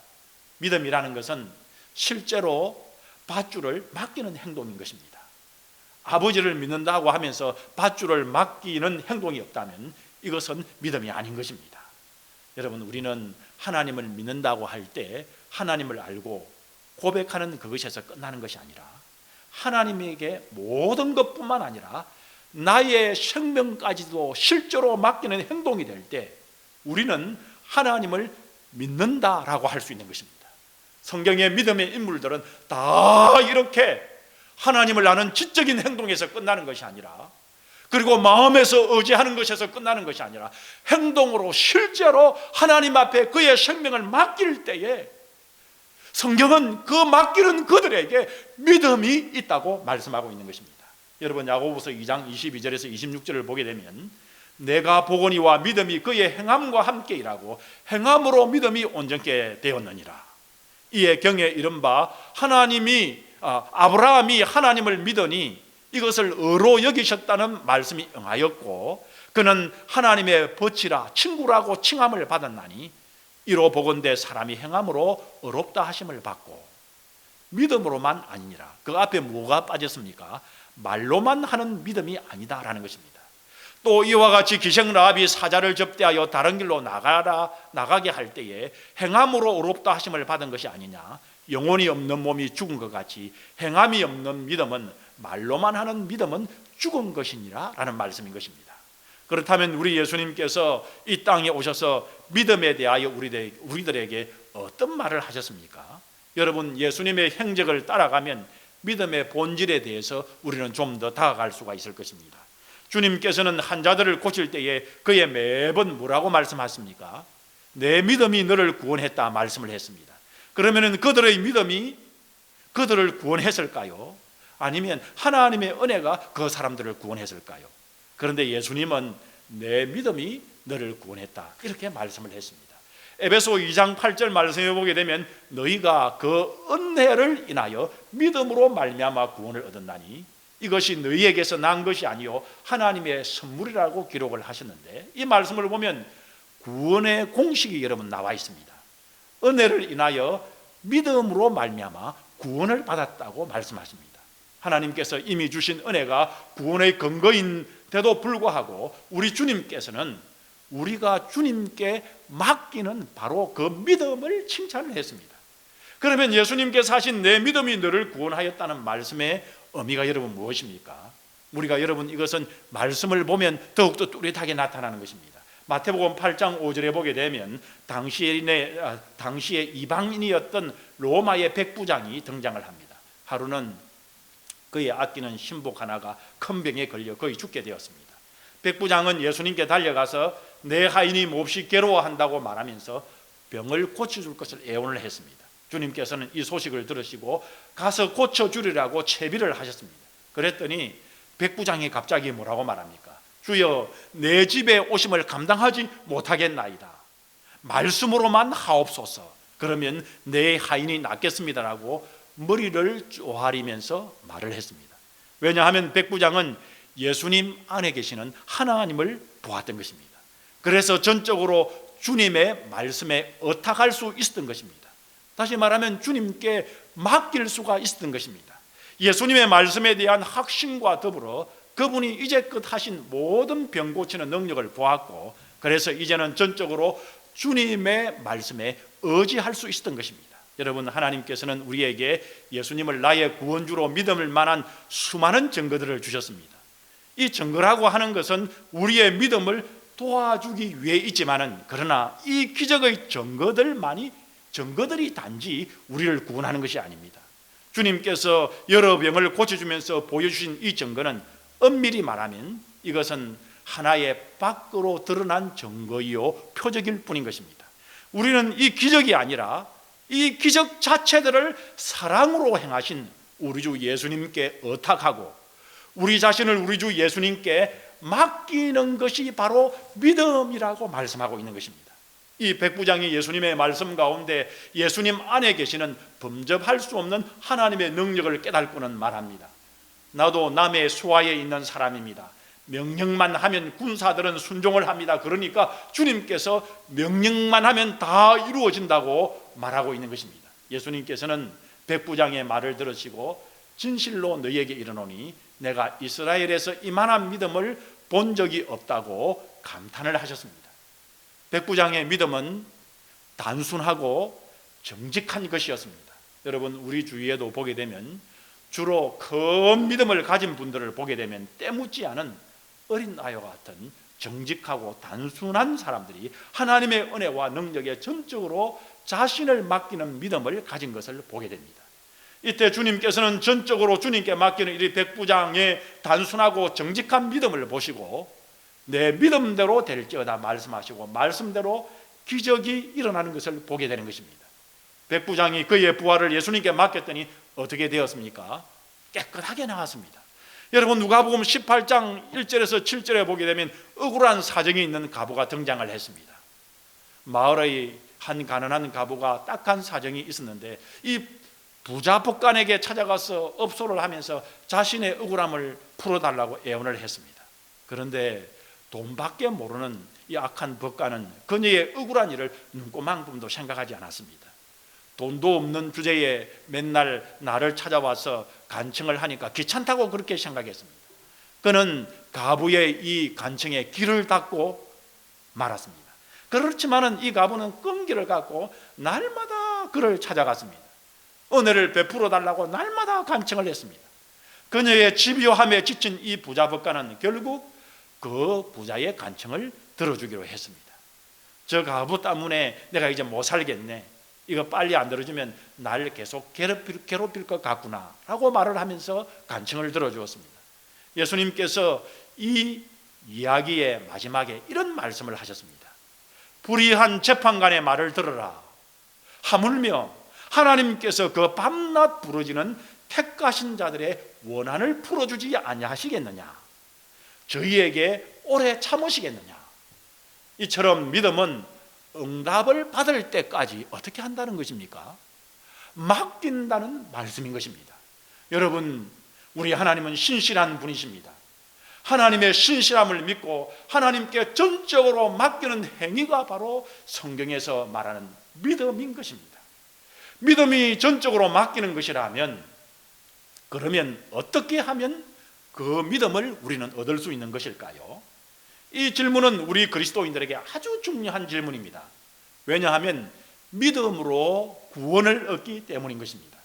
믿음이라는 것은 실제로 밧줄을 맡기는 행동인 것입니다. 아버지를 믿는다고 하면서 밧줄을 맡기는 행동이 없다면 이것은 믿음이 아닌 것입니다. 여러분, 우리는 하나님을 믿는다고 할 때 하나님을 알고 고백하는 그것에서 끝나는 것이 아니라 하나님에게 모든 것뿐만 아니라 나의 생명까지도 실제로 맡기는 행동이 될 때 우리는 하나님을 믿는다라고 할 수 있는 것입니다. 성경의 믿음의 인물들은 다 이렇게 하나님을 아는 지적인 행동에서 끝나는 것이 아니라, 그리고 마음에서 의지하는 것에서 끝나는 것이 아니라 행동으로 실제로 하나님 앞에 그의 생명을 맡길 때에 성경은 그 맡기는 그들에게 믿음이 있다고 말씀하고 있는 것입니다. 여러분, 야고보서 2장 22절에서 26절을 보게 되면 내가 보거니와 믿음이 그의 행함과 함께 일하고 행함으로 믿음이 온전케 되었느니라. 이에 경에 이른바 아브라함이 하나님을 믿으니 이것을 의로 여기셨다는 말씀이 응하였고 그는 하나님의 벗이라 친구라고 칭함을 받았나니 이로 보건대 사람이 행함으로 의롭다 하심을 받고 믿음으로만 아니니라. 그 앞에 뭐가 빠졌습니까? 말로만 하는 믿음이 아니다라는 것입니다. 또 이와 같이 기생라합이 사자를 접대하여 다른 길로 나가게 할 때에 행함으로 의롭다 하심을 받은 것이 아니냐. 영혼이 없는 몸이 죽은 것 같이 행함이 없는 믿음은, 말로만 하는 믿음은 죽은 것이니라 라는 말씀인 것입니다. 그렇다면 우리 예수님께서 이 땅에 오셔서 믿음에 대하여 우리들에게 어떤 말을 하셨습니까? 여러분, 예수님의 행적을 따라가면 믿음의 본질에 대해서 우리는 좀 더 다가갈 수가 있을 것입니다. 주님께서는 환자들을 고칠 때에 그의 매번 뭐라고 말씀하십니까? 내 믿음이 너를 구원했다 말씀을 했습니다. 그러면 그들의 믿음이 그들을 구원했을까요? 아니면 하나님의 은혜가 그 사람들을 구원했을까요? 그런데 예수님은 내 믿음이 너를 구원했다 이렇게 말씀을 했습니다. 에베소 2장 8절 말씀해 보게 되면 너희가 그 은혜를 인하여 믿음으로 말미암아 구원을 얻었나니 이것이 너희에게서 난 것이 아니요 하나님의 선물이라고 기록을 하셨는데, 이 말씀을 보면 구원의 공식이 여러분 나와 있습니다. 은혜를 인하여 믿음으로 말미암아 구원을 받았다고 말씀하십니다. 하나님께서 이미 주신 은혜가 구원의 근거인데도 불구하고 우리 주님께서는 우리가 주님께 맡기는 바로 그 믿음을 칭찬을 했습니다. 그러면 예수님께서 하신 내 믿음이 너를 구원하였다는 말씀의 의미가 여러분 무엇입니까? 우리가 여러분 이것은 말씀을 보면 더욱더 뚜렷하게 나타나는 것입니다. 마태복음 8장 5절에 보게 되면 당시에 이방인이었던 로마의 백부장이 등장을 합니다. 하루는 그의 아끼는 신복 하나가 큰 병에 걸려 거의 죽게 되었습니다. 백부장은 예수님께 달려가서 내 하인이 몹시 괴로워한다고 말하면서 병을 고쳐줄 것을 애원을 했습니다. 주님께서는 이 소식을 들으시고 가서 고쳐주리라고 채비를 하셨습니다. 그랬더니 백부장이 갑자기 뭐라고 말합니까? 주여 내 집에 오심을 감당하지 못하겠나이다. 말씀으로만 하옵소서. 그러면 내 하인이 낫겠습니다라고 머리를 쪼아리면서 말을 했습니다. 왜냐하면 백부장은 예수님 안에 계시는 하나님을 보았던 것입니다. 그래서 전적으로 주님의 말씀에 의탁할 수 있었던 것입니다. 다시 말하면 주님께 맡길 수가 있었던 것입니다. 예수님의 말씀에 대한 확신과 더불어 그분이 이제껏 하신 모든 병 고치는 능력을 보았고, 그래서 이제는 전적으로 주님의 말씀에 의지할 수 있었던 것입니다. 여러분, 하나님께서는 우리에게 예수님을 나의 구원주로 믿을 만한 수많은 증거들을 주셨습니다. 이 증거라고 하는 것은 우리의 믿음을 도와주기 위해 있지만은, 그러나 이 기적의 증거들이 단지 우리를 구원하는 것이 아닙니다. 주님께서 여러 병을 고쳐주면서 보여주신 이 증거는 엄밀히 말하면 이것은 하나의 밖으로 드러난 증거이요 표적일 뿐인 것입니다. 우리는 이 기적이 아니라 이 기적 자체들을 사랑으로 행하신 우리 주 예수님께 의탁하고 우리 자신을 우리 주 예수님께 맡기는 것이 바로 믿음이라고 말씀하고 있는 것입니다. 이 백부장이 예수님의 말씀 가운데 예수님 안에 계시는 범접할 수 없는 하나님의 능력을 깨닫고는 말합니다. 나도 남의 수하에 있는 사람입니다. 명령만 하면 군사들은 순종을 합니다. 그러니까 주님께서 명령만 하면 다 이루어진다고 말하고 있는 것입니다. 예수님께서는 백부장의 말을 들으시고 진실로 너희에게 이르노니 내가 이스라엘에서 이만한 믿음을 본 적이 없다고 감탄을 하셨습니다. 백부장의 믿음은 단순하고 정직한 것이었습니다. 여러분, 우리 주위에도 보게 되면 주로 큰 믿음을 가진 분들을 보게 되면 때묻지 않은 어린 아이와 같은 정직하고 단순한 사람들이 하나님의 은혜와 능력에 전적으로 자신을 맡기는 믿음을 가진 것을 보게 됩니다. 이때 주님께서는 전적으로 주님께 맡기는 이 백부장의 단순하고 정직한 믿음을 보시고 내 믿음대로 될지어다 말씀하시고 말씀대로 기적이 일어나는 것을 보게 되는 것입니다. 백부장이 그의 부하를 예수님께 맡겼더니 어떻게 되었습니까? 깨끗하게 나왔습니다. 여러분, 누가복음 18장 1절에서 7절에 보게 되면 억울한 사정이 있는 과부가 등장을 했습니다. 마을의 한 가난한 과부가 딱한 사정이 있었는데 이 부자 법관에게 찾아가서 업소를 하면서 자신의 억울함을 풀어달라고 애원을 했습니다. 그런데 돈밖에 모르는 이 악한 법관은 그녀의 억울한 일을 눈꼬망금도 생각하지 않았습니다. 돈도 없는 주제에 맨날 나를 찾아와서 간청을 하니까 귀찮다고 그렇게 생각했습니다. 그는 가부의 이 간청에 귀를 닫고 말았습니다. 그렇지만은 이 가부는 끈기를 갖고 날마다 그를 찾아갔습니다. 은혜를 베풀어 달라고 날마다 간청을 했습니다. 그녀의 집요함에 지친 이 부자 법관은 결국 그 부자의 간청을 들어주기로 했습니다. 저 가부 때문에 내가 이제 못 살겠네, 이거 빨리 안 들어주면 날 계속 괴롭힐 것 같구나 라고 말을 하면서 간청을 들어주었습니다. 예수님께서 이 이야기의 마지막에 이런 말씀을 하셨습니다. 불의한 재판관의 말을 들으라. 하물며 하나님께서 그 밤낮 부르짖는 택하신 자들의 원한을 풀어주지 아니하시겠느냐? 저희에게 오래 참으시겠느냐? 이처럼 믿음은 응답을 받을 때까지 어떻게 한다는 것입니까? 맡긴다는 말씀인 것입니다. 여러분, 우리 하나님은 신실한 분이십니다. 하나님의 신실함을 믿고 하나님께 전적으로 맡기는 행위가 바로 성경에서 말하는 믿음인 것입니다. 믿음이 전적으로 맡기는 것이라면 그러면 어떻게 하면 그 믿음을 우리는 얻을 수 있는 것일까요? 이 질문은 우리 그리스도인들에게 아주 중요한 질문입니다. 왜냐하면 믿음으로 구원을 얻기 때문인 것입니다.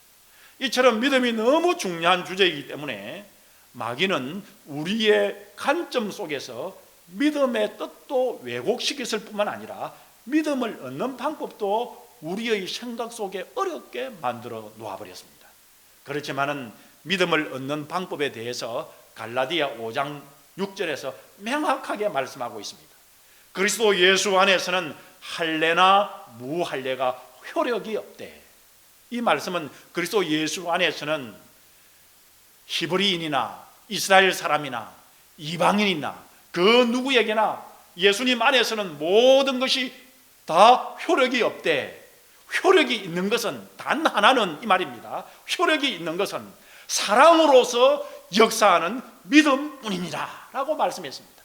이처럼 믿음이 너무 중요한 주제이기 때문에 마귀는 우리의 관점 속에서 믿음의 뜻도 왜곡시켰을 뿐만 아니라 믿음을 얻는 방법도 우리의 생각 속에 어렵게 만들어 놓아버렸습니다. 그렇지만은 믿음을 얻는 방법에 대해서 갈라디아 5장 6절에서 명확하게 말씀하고 있습니다. 그리스도 예수 안에서는 할례나 무할례가 효력이 없대. 이 말씀은 그리스도 예수 안에서는 히브리인이나 이스라엘 사람이나 이방인이나 그 누구에게나 예수님 안에서는 모든 것이 다 효력이 없대. 효력이 있는 것은 단 하나는 이 말입니다. 효력이 있는 것은 사랑으로서 역사하는 믿음뿐이니라 라고 말씀했습니다.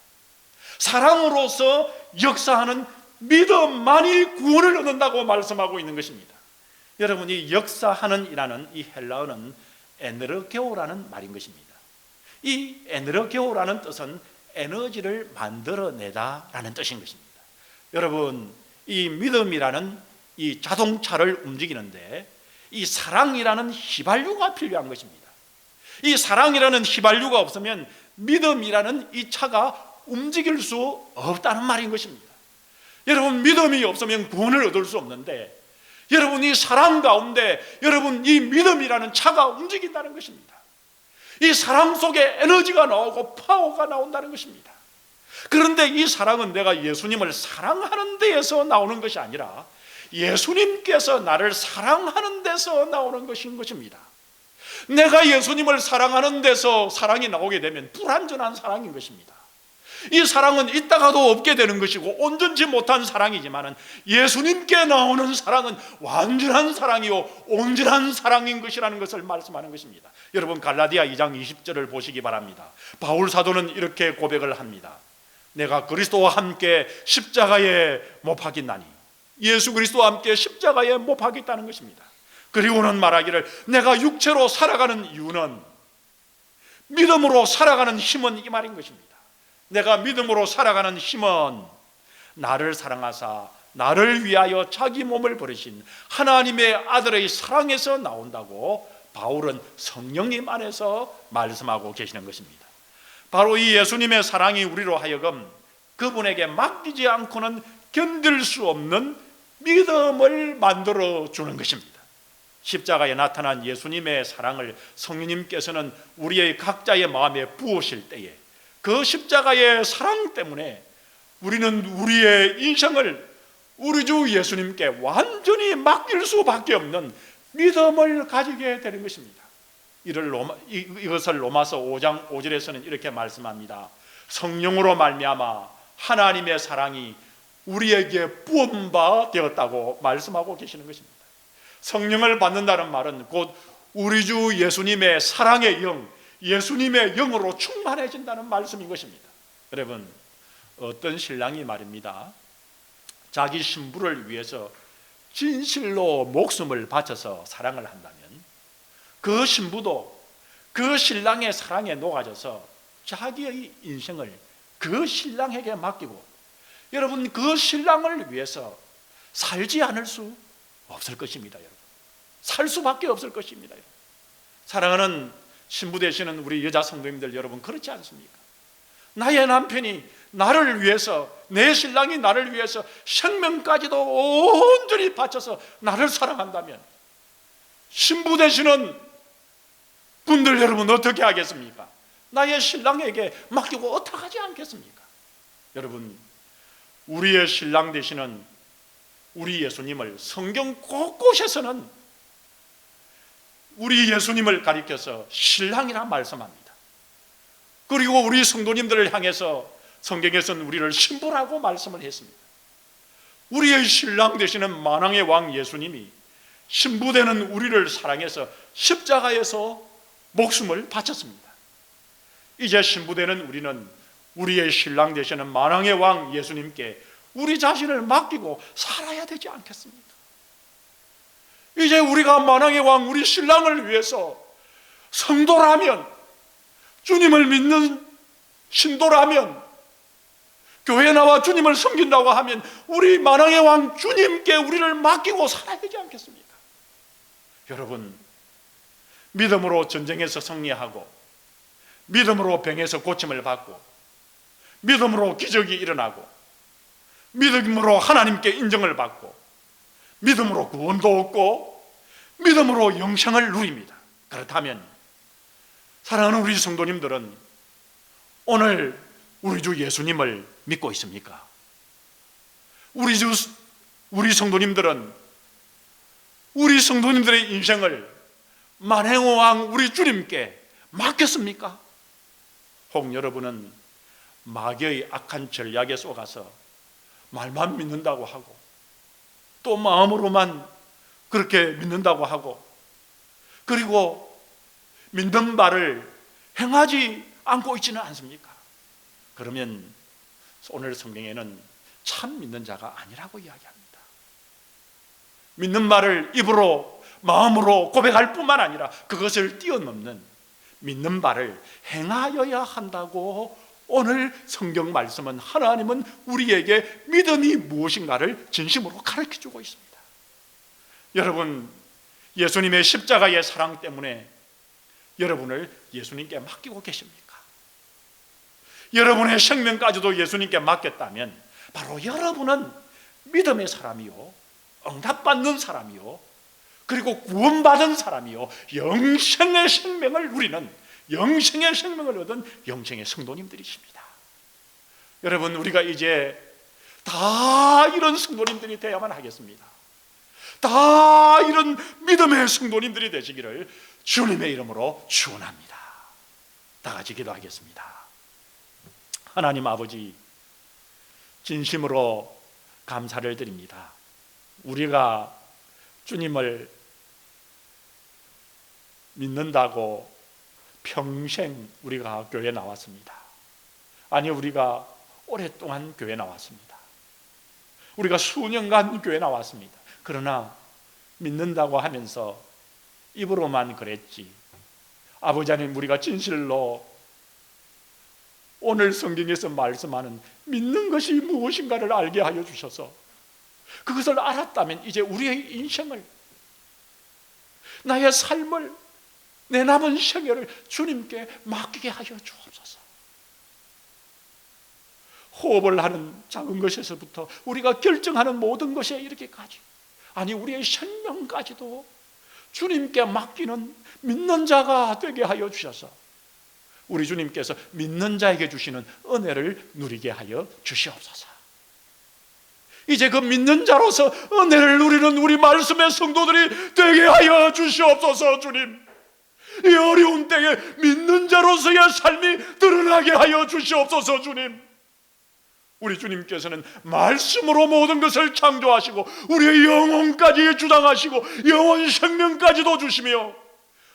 사랑으로서 역사하는 믿음만이 구원을 얻는다고 말씀하고 있는 것입니다. 여러분이 역사하는 이라는 이 헬라어는 에너게오라는 말인 것입니다. 이 에너게오라는 뜻은 에너지를 만들어내다 라는 뜻인 것입니다. 여러분, 이 믿음이라는 이 자동차를 움직이는데 이 사랑이라는 휘발유가 필요한 것입니다. 이 사랑이라는 휘발유가 없으면 믿음이라는 이 차가 움직일 수 없다는 말인 것입니다. 여러분, 믿음이 없으면 구원을 얻을 수 없는데 여러분, 이 사랑 가운데 여러분 이 믿음이라는 차가 움직인다는 것입니다. 이 사랑 속에 에너지가 나오고 파워가 나온다는 것입니다. 그런데 이 사랑은 내가 예수님을 사랑하는 데에서 나오는 것이 아니라 예수님께서 나를 사랑하는 데서 나오는 것인 것입니다. 내가 예수님을 사랑하는 데서 사랑이 나오게 되면 불완전한 사랑인 것입니다. 이 사랑은 있다가도 없게 되는 것이고 온전치 못한 사랑이지만 예수님께 나오는 사랑은 완전한 사랑이요 온전한 사랑인 것이라는 것을 말씀하는 것입니다. 여러분, 갈라디아 2장 20절을 보시기 바랍니다. 바울 사도는 이렇게 고백을 합니다. 내가 그리스도와 함께 십자가에 못 박힌다니, 예수 그리스도와 함께 십자가에 못 박혔다는 것입니다. 그리고는 말하기를 내가 육체로 살아가는 이유는 믿음으로 살아가는 힘은 이 말인 것입니다. 내가 믿음으로 살아가는 힘은 나를 사랑하사 나를 위하여 자기 몸을 버리신 하나님의 아들의 사랑에서 나온다고 바울은 성령님 안에서 말씀하고 계시는 것입니다. 바로 이 예수님의 사랑이 우리로 하여금 그분에게 맡기지 않고는 견딜 수 없는 믿음을 만들어 주는 것입니다. 십자가에 나타난 예수님의 사랑을 성령님께서는 우리의 각자의 마음에 부으실 때에 그 십자가의 사랑 때문에 우리는 우리의 인생을 우리 주 예수님께 완전히 맡길 수밖에 없는 믿음을 가지게 되는 것입니다. 이것을 로마서 5장 5절에서는 이렇게 말씀합니다. 성령으로 말미암아 하나님의 사랑이 우리에게 부은 바 되었다고 말씀하고 계시는 것입니다. 성령을 받는다는 말은 곧 우리 주 예수님의 사랑의 영, 예수님의 영으로 충만해진다는 말씀인 것입니다. 여러분, 어떤 신랑이 말입니다, 자기 신부를 위해서 진실로 목숨을 바쳐서 사랑을 한다면 그 신부도 그 신랑의 사랑에 녹아져서 자기의 인생을 그 신랑에게 맡기고 여러분 그 신랑을 위해서 살지 않을 수 없을 것입니다. 여러분, 살 수밖에 없을 것입니다. 여러분. 사랑하는 신부 되시는 우리 여자 성도님들 여러분, 그렇지 않습니까? 나의 남편이 나를 위해서, 내 신랑이 나를 위해서 생명까지도 온전히 바쳐서 나를 사랑한다면 신부 되시는 분들 여러분 어떻게 하겠습니까? 나의 신랑에게 맡기고 어떡하지 않겠습니까? 여러분, 우리의 신랑 되시는 우리 예수님을 성경 곳곳에서는 우리 예수님을 가리켜서 신랑이라 말씀합니다. 그리고 우리 성도님들을 향해서 성경에서는 우리를 신부라고 말씀을 했습니다. 우리의 신랑 되시는 만왕의 왕 예수님이 신부되는 우리를 사랑해서 십자가에서 목숨을 바쳤습니다. 이제 신부되는 우리는 우리의 신랑 되시는 만왕의 왕 예수님께 우리 자신을 맡기고 살아야 되지 않겠습니까? 이제 우리가 만왕의 왕 우리 신랑을 위해서 성도라면, 주님을 믿는 신도라면, 교회에 나와 주님을 섬긴다고 하면 우리 만왕의 왕 주님께 우리를 맡기고 살아야 되지 않겠습니까? 여러분, 믿음으로 전쟁에서 승리하고 믿음으로 병에서 고침을 받고 믿음으로 기적이 일어나고 믿음으로 하나님께 인정을 받고 믿음으로 구원도 얻고 믿음으로 영생을 누립니다. 그렇다면 사랑하는 우리 성도님들은 오늘 우리 주 예수님을 믿고 있습니까? 우리 성도님들은 우리 성도님들의 인생을 만행의 왕 우리 주님께 맡겼습니까? 혹 여러분은 마귀의 악한 전략에 속아서 말만 믿는다고 하고 또 마음으로만 그렇게 믿는다고 하고 그리고 믿는 바를 행하지 않고 있지는 않습니까? 그러면 오늘 성경에는 참 믿는 자가 아니라고 이야기합니다. 믿는 말을 입으로 마음으로 고백할 뿐만 아니라 그것을 뛰어넘는 믿는 바를 행하여야 한다고 오늘 성경 말씀은 하나님은 우리에게 믿음이 무엇인가를 진심으로 가르쳐주고 있습니다. 여러분, 예수님의 십자가의 사랑 때문에 여러분을 예수님께 맡기고 계십니까? 여러분의 생명까지도 예수님께 맡겼다면 바로 여러분은 믿음의 사람이요, 응답받는 사람이요, 그리고 구원받은 사람이요, 영생의 생명을 누리는, 영생의 생명을 얻은 영생의 성도님들이십니다. 여러분, 우리가 이제 다 이런 성도님들이 되어야만 하겠습니다. 다 이런 믿음의 성도님들이 되시기를 주님의 이름으로 축원합니다. 다 같이 기도하겠습니다. 하나님 아버지, 진심으로 감사를 드립니다. 우리가 주님을 믿는다고 평생 우리가 교회에 나왔습니다. 아니, 우리가 오랫동안 교회에 나왔습니다. 우리가 수년간 교회에 나왔습니다. 그러나 믿는다고 하면서 입으로만 그랬지. 아버지 하나님, 우리가 진실로 오늘 성경에서 말씀하는 믿는 것이 무엇인가를 알게 하여 주셔서 그것을 알았다면 이제 우리의 인생을, 나의 삶을, 내 남은 생애를 주님께 맡기게 하여 주옵소서. 호흡을 하는 작은 것에서부터 우리가 결정하는 모든 것에 이르기까지, 아니 우리의 생명까지도 주님께 맡기는 믿는 자가 되게 하여 주셔서 우리 주님께서 믿는 자에게 주시는 은혜를 누리게 하여 주시옵소서. 이제 그 믿는 자로서 은혜를 누리는 우리 말씀의 성도들이 되게 하여 주시옵소서. 주님, 이 어려운 때에 믿는 자로서의 삶이 드러나게 하여 주시옵소서. 주님, 우리 주님께서는 말씀으로 모든 것을 창조하시고 우리의 영혼까지 주장하시고 영혼 생명까지도 주시며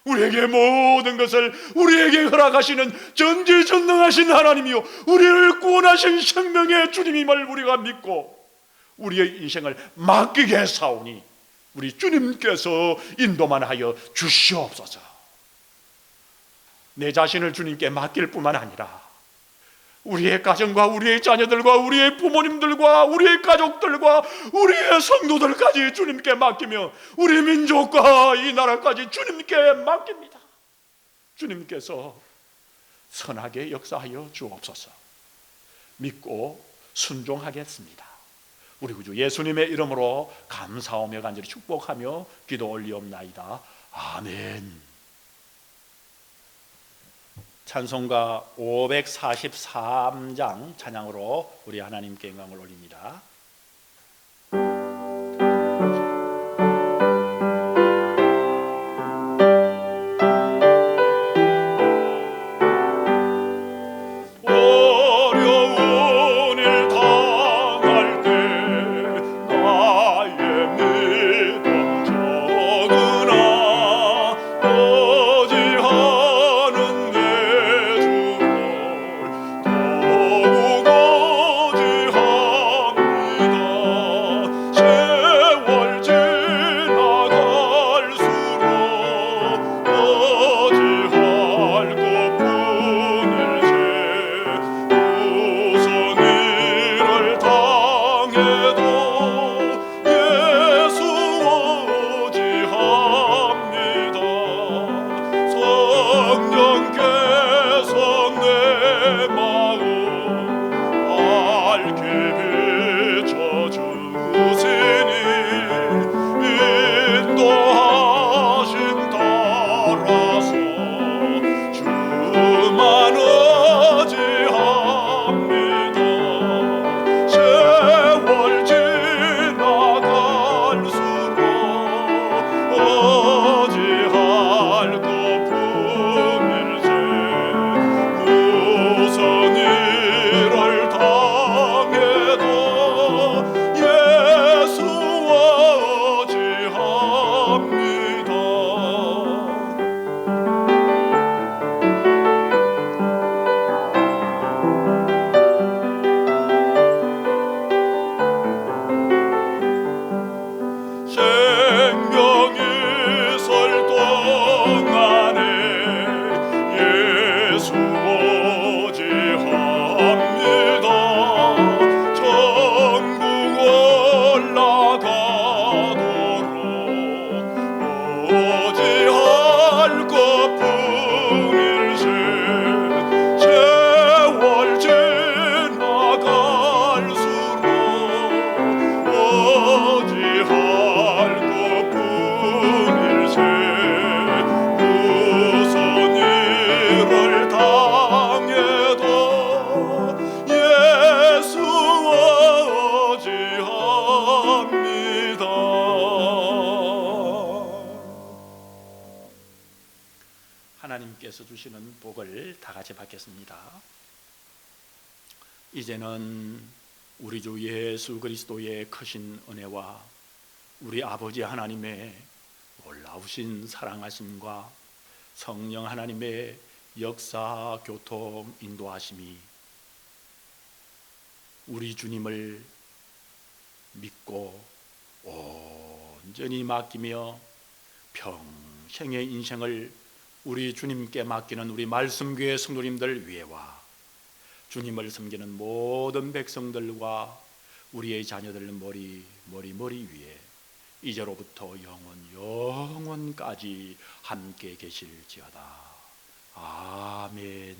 우리에게 모든 것을 우리에게 허락하시는 전지전능하신 하나님이요, 우리를 구원하신 생명의 주님임을 우리가 믿고 우리의 인생을 맡기게 사오니 우리 주님께서 인도만 하여 주시옵소서. 내 자신을 주님께 맡길 뿐만 아니라 우리의 가정과 우리의 자녀들과 우리의 부모님들과 우리의 가족들과 우리의 성도들까지 주님께 맡기며 우리 민족과 이 나라까지 주님께 맡깁니다. 주님께서 선하게 역사하여 주옵소서. 믿고 순종하겠습니다. 우리 구주 예수님의 이름으로 감사하며 간절히 축복하며 기도 올리옵나이다. 아멘. 찬송가 543장 찬양으로 우리 하나님께 영광을 올립니다. 생명이 설 동안에 예수 오지합니다. 천국 올라가도록 오지할 것뿐일세. 세월 지나갈수록 오지할 것뿐일세. 무슨 일을 당해도 예수 오지합니다. 하나님께서 주시는 복을 다 같이 받겠습니다. 이제는 우리 주 예수 그리스도의 크신 은혜와 우리 아버지 하나님의 놀라우신 사랑하심과 성령 하나님의 역사, 교통, 인도하심이 우리 주님을 믿고 온전히 맡기며 평생의 인생을 우리 주님께 맡기는 우리 말씀교회 성도님들 위에와 주님을 섬기는 모든 백성들과 우리의 자녀들 머리 위에 이제로부터 영원까지 함께 계실지어다. 아멘.